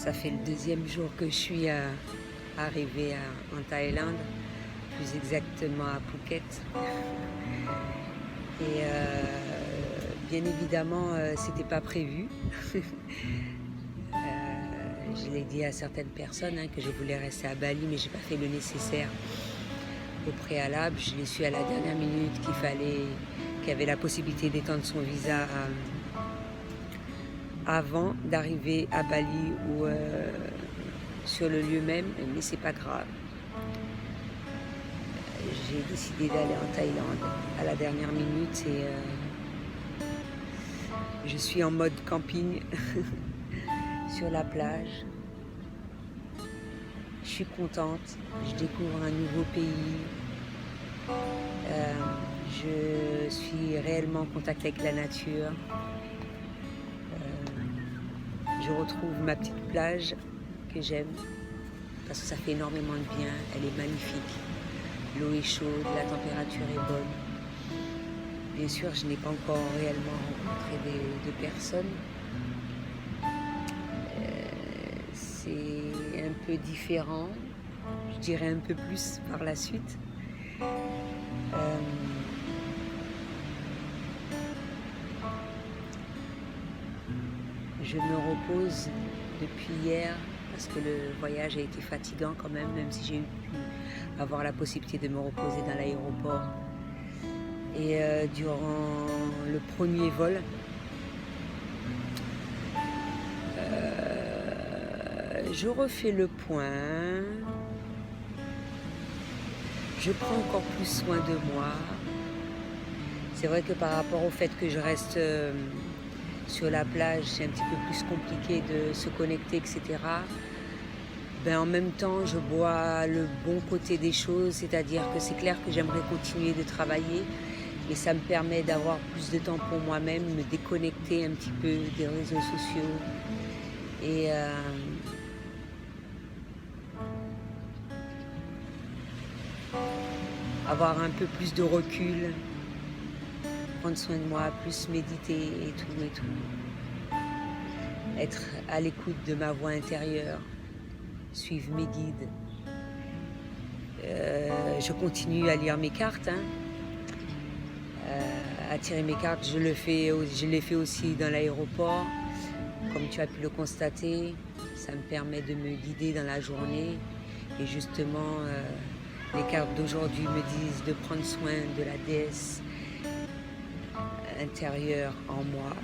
Ça fait le deuxième jour que je suis arrivée en Thaïlande, plus exactement à Phuket. Et bien évidemment, c'était pas prévu. Je l'ai dit à certaines personnes que je voulais rester à Bali, mais j'ai pas fait le nécessaire au préalable. Je l'ai su à la dernière minute qu'il y avait la possibilité d'étendre son visa avant d'arriver à Bali ou sur le lieu même, mais c'est pas grave. J'ai décidé d'aller en Thaïlande à la dernière minute et je suis en mode camping sur la plage. Je suis contente, je découvre un nouveau pays. Je suis réellement en contact avec la nature. Je retrouve ma petite plage que j'aime parce que ça fait énormément de bien. Elle est magnifique. L'eau est chaude, la température est bonne. Bien sûr, je n'ai pas encore réellement rencontré de personnes. C'est un peu différent, je dirais un peu plus par la suite. Je me repose depuis hier parce que le voyage a été fatigant quand même si j'ai pu avoir la possibilité de me reposer dans l'aéroport. Et durant le premier vol, je refais le point, je prends encore plus soin de moi. C'est vrai que par rapport au fait que je reste sur la plage, c'est un petit peu plus compliqué de se connecter, etc. En même temps, je vois le bon côté des choses, c'est-à-dire que c'est clair que j'aimerais continuer de travailler, et ça me permet d'avoir plus de temps pour moi-même, me déconnecter un petit peu des réseaux sociaux et avoir un peu plus de recul, prendre soin de moi, plus méditer et tout. Être à l'écoute de ma voix intérieure, suivre mes guides. Je continue à lire mes cartes, à tirer mes cartes. Je l'ai fait aussi dans l'aéroport. Comme tu as pu le constater, ça me permet de me guider dans la journée. Et justement, les cartes d'aujourd'hui me disent de prendre soin de la déesse intérieure en moi.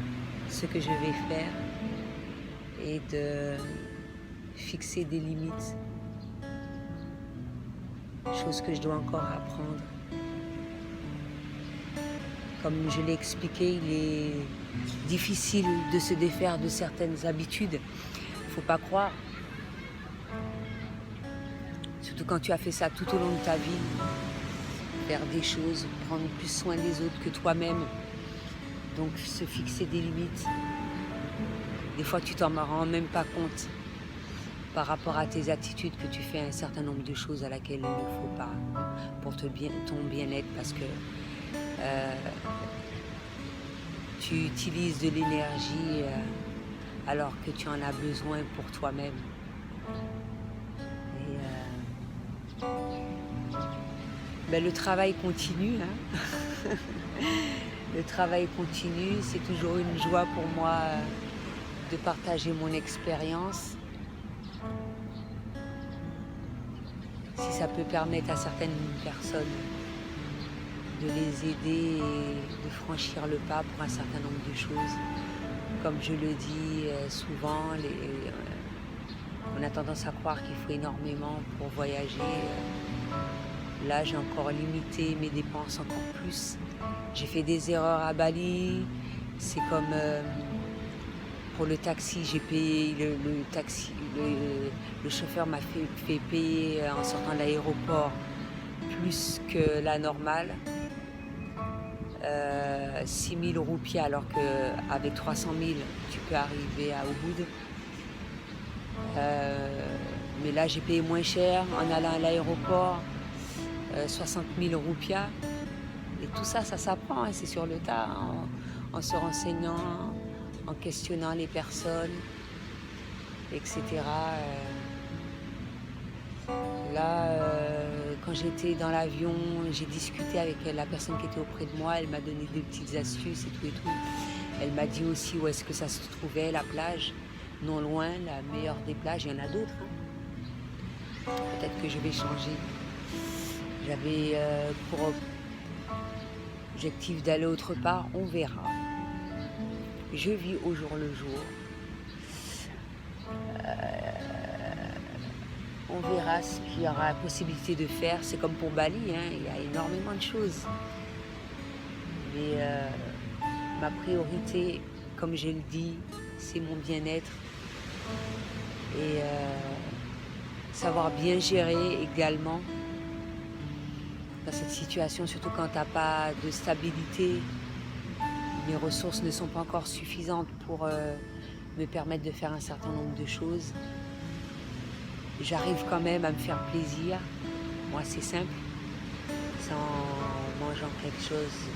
Ce que je vais faire est de fixer des limites, chose que je dois encore apprendre. Comme je l'ai expliqué, il est difficile de se défaire de certaines habitudes. Il ne faut pas croire. Surtout quand tu as fait ça tout au long de ta vie. Faire des choses, prendre plus soin des autres que toi-même. Donc se fixer des limites. Des fois tu t'en rends même pas compte par rapport à tes attitudes que tu fais un certain nombre de choses à laquelle il ne faut pas pour ton bien-être, parce que tu utilises de l'énergie alors que tu en as besoin pour toi-même. Et le travail continue. Le travail continue, c'est toujours une joie pour moi de partager mon expérience. Si ça peut permettre à certaines personnes de les aider et de franchir le pas pour un certain nombre de choses. Comme je le dis souvent, on a tendance à croire qu'il faut énormément pour voyager. Là, j'ai encore limité mes dépenses encore plus. J'ai fait des erreurs à Bali. C'est comme pour le taxi, j'ai payé le taxi. Le chauffeur m'a fait payer en sortant de l'aéroport plus que la normale. 6 000 roupies, alors qu'avec 300 000, tu peux arriver à Ubud. Mais là, j'ai payé moins cher en allant à l'aéroport, 60 000 roupias. Et tout ça, ça s'apprend, c'est sur le tas, en se renseignant, en questionnant les personnes. etc. Là, quand j'étais dans l'avion, j'ai discuté avec la personne qui était auprès de moi. Elle m'a donné des petites astuces et tout et tout. Elle m'a dit aussi où est-ce que ça se trouvait, la plage. Non loin, la meilleure des plages. Il y en a d'autres, hein. Peut-être que je vais changer. J'avais pour objectif d'aller autre part. On verra. Je vis au jour le jour. On verra ce qu'il y aura la possibilité de faire. C'est comme pour Bali, hein, il y a énormément de choses. Mais ma priorité, comme je le dis, c'est mon bien-être. Et savoir bien gérer également dans cette situation, surtout quand tu n'as pas de stabilité. Mes ressources ne sont pas encore suffisantes pour me permettre de faire un certain nombre de choses. J'arrive quand même à me faire plaisir. Moi, c'est simple. C'est en mangeant quelque chose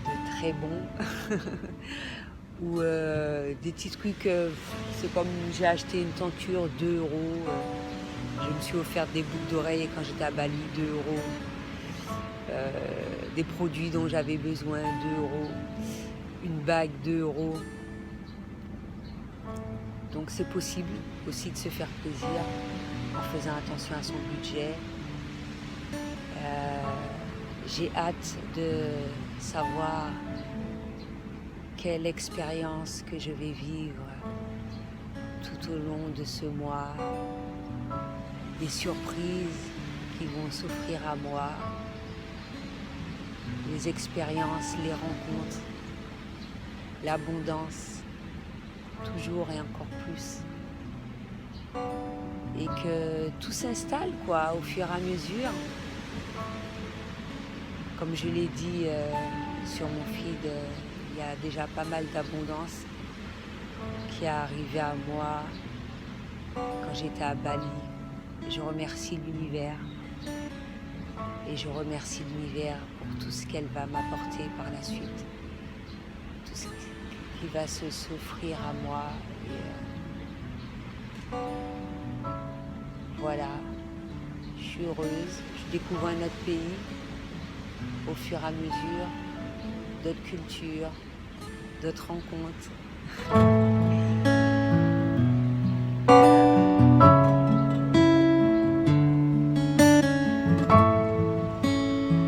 de très bon. Ou des petits trucs. C'est comme j'ai acheté une tenture, 2 euros. Je me suis offert des boucles d'oreilles quand j'étais à Bali, 2 euros. Des produits dont j'avais besoin, 2 euros. Une bague, 2 euros. Donc c'est possible aussi de se faire plaisir en faisant attention à son budget. J'ai hâte de savoir quelle expérience que je vais vivre tout au long de ce mois, des surprises qui vont s'offrir à moi, les expériences, les rencontres, l'abondance. Toujours et encore plus. Et que tout s'installe quoi, au fur et à mesure. Comme je l'ai dit sur mon feed, il y a déjà pas mal d'abondance qui est arrivée à moi quand j'étais à Bali. Je remercie l'univers et je remercie l'univers pour tout ce qu'elle va m'apporter par la suite. Tout ce qui va s'offrir à moi. Et voilà, je suis heureuse. Je découvre un autre pays au fur et à mesure, d'autres cultures, d'autres rencontres.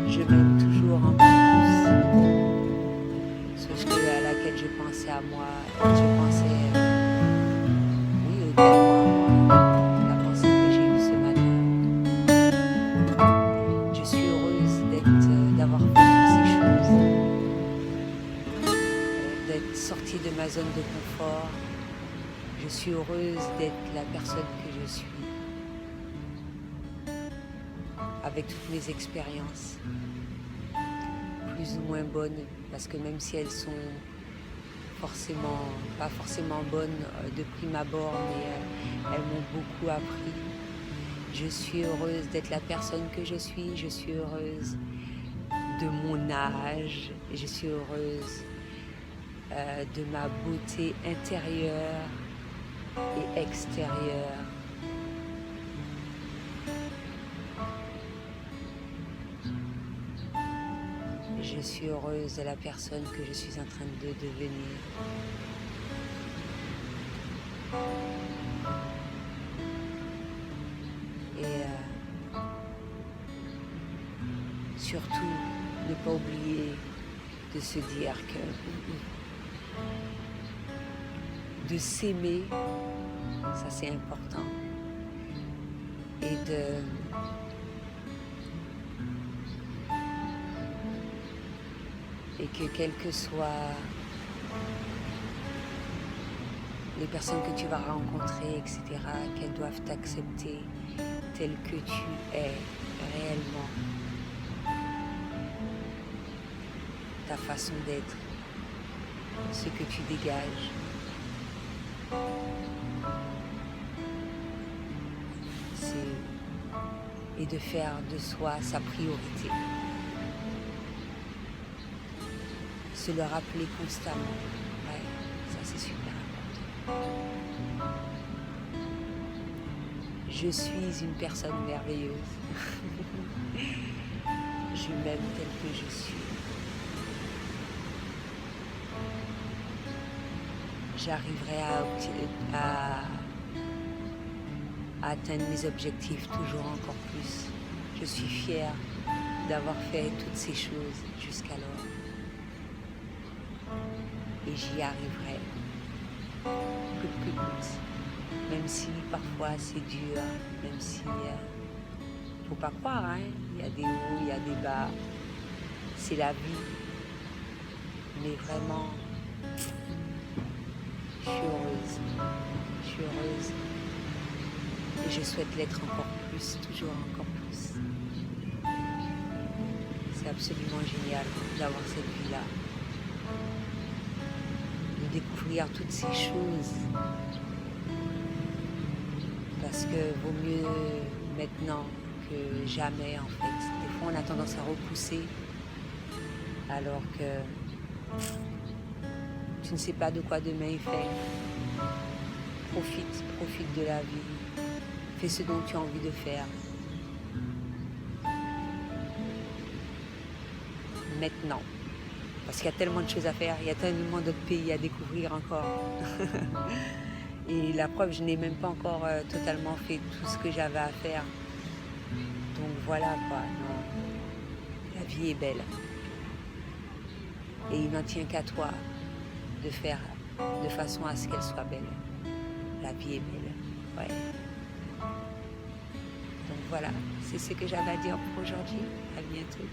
Je m'aime toujours un peu plus. Sauf que à laquelle je pensais à moi, je pensais oui également à moi, la pensée que j'ai eue ce matin. Je suis heureuse d'avoir fait toutes ces choses, d'être sortie de ma zone de confort. Je suis heureuse d'être la personne que je suis, avec toutes mes expériences, plus ou moins bonnes, parce que même si elles sont pas forcément bonnes de prime abord, mais elles m'ont beaucoup appris. Je suis heureuse d'être la personne que je suis heureuse de mon âge, je suis heureuse de ma beauté intérieure et extérieure. Je suis heureuse de la personne que je suis en train de devenir. Et surtout, ne pas oublier de se dire que de s'aimer, ça c'est important. Et que quelles que soient les personnes que tu vas rencontrer, etc., qu'elles doivent t'accepter tel que tu es réellement. Ta façon d'être, ce que tu dégages. Et de faire de soi sa priorité. Se le rappeler constamment. Ouais, ça c'est super important. Je suis une personne merveilleuse. Je m'aime telle que je suis. J'arriverai à atteindre mes objectifs toujours encore plus. Je suis fière d'avoir fait toutes ces choses jusqu'alors. Et j'y arriverai. Coûte que coûte. Même si parfois c'est dur, même si faut pas croire, hein, il y a des hauts, il y a des bas, c'est la vie. Mais vraiment, je suis heureuse, je suis heureuse. Et je souhaite l'être encore plus, toujours encore plus. C'est absolument génial d'avoir cette vie-là. De découvrir toutes ces choses. Parce que vaut mieux maintenant que jamais en fait. Des fois on a tendance à repousser alors que tu ne sais pas de quoi demain est fait. Profite de la vie. Fais ce dont tu as envie de faire. Maintenant. Parce qu'il y a tellement de choses à faire, il y a tellement d'autres pays à découvrir encore. Et la preuve, je n'ai même pas encore totalement fait tout ce que j'avais à faire. Donc voilà quoi, non. La vie est belle. Et il n'en tient qu'à toi de faire de façon à ce qu'elle soit belle. La vie est belle, ouais. Donc voilà, c'est ce que j'avais à dire pour aujourd'hui. À bientôt.